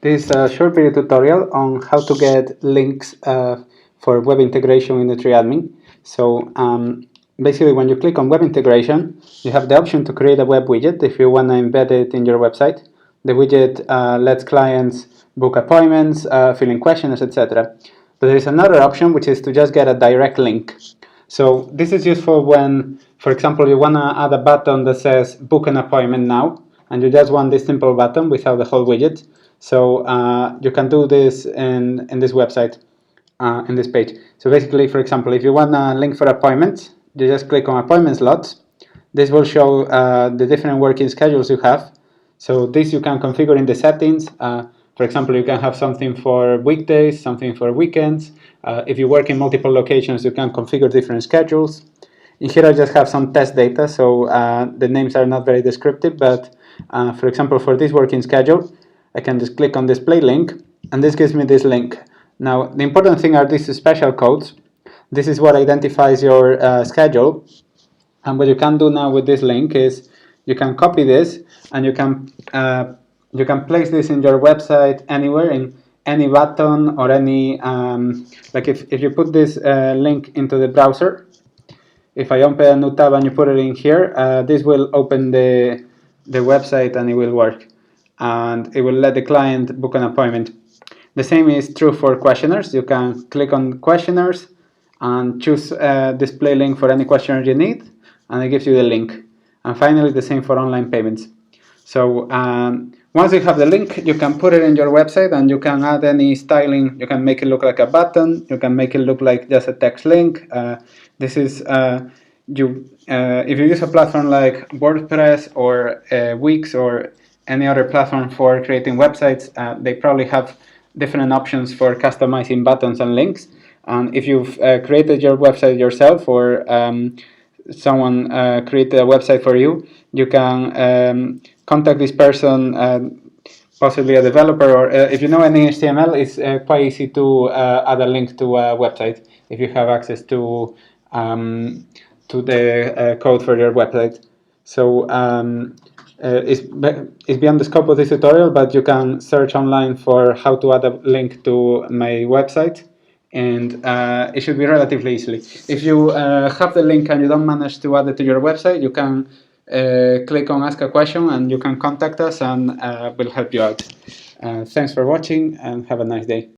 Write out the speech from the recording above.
This is a short video tutorial on how to get links for web integration in NutriAdmin. So basically, when you click on web integration, you have the option to create a web widget if you want to embed it in your website. The widget lets clients book appointments, fill in questions, etc. But there is another option, which is to just get a direct link. So this is useful when, for example, you want to add a button that says book an appointment now, and you just want this simple button without the whole widget. So you can do this in this website, in this page. So basically, for example, if you want a link for appointments, you just click on appointment slots. This will show the different working schedules you have. So this you can configure in the settings. For example, you can have something for weekdays, something for weekends. If you work in multiple locations, you can configure different schedules. In here, I just have some test data, so the names are not very descriptive, but for example, for this working schedule, I can just click on display link, and this gives me this link. Now, the important thing are these special codes. This is what identifies your schedule. And what you can do now with this link is you can copy this, and you can place this in your website anywhere, in any button or any, like if you put this link into the browser, if I open a new tab and you put it in here, this will open the website and it will work. And it will let the client book an appointment. The same is true for questionnaires. You can click on questionnaires and choose display link for any questionnaire you need, and it gives you the link. And finally, the same for online payments. So once you have the link, you can put it in your website, and you can add any styling. You can make it look like a button. You can make it look like just a text link. This is if you use a platform like WordPress or Wix or any other platform for creating websites, they probably have different options for customizing buttons and links. And if you've created your website yourself, or someone created a website for you, you can contact this person, possibly a developer, or if you know any HTML, it's quite easy to add a link to a website if you have access to the code for your website. So it's beyond the scope of this tutorial, but you can search online for how to add a link to my website, and it should be relatively easily. If you have the link and you don't manage to add it to your website, you can click on ask a question, and you can contact us, and we'll help you out. Thanks for watching, and have a nice day.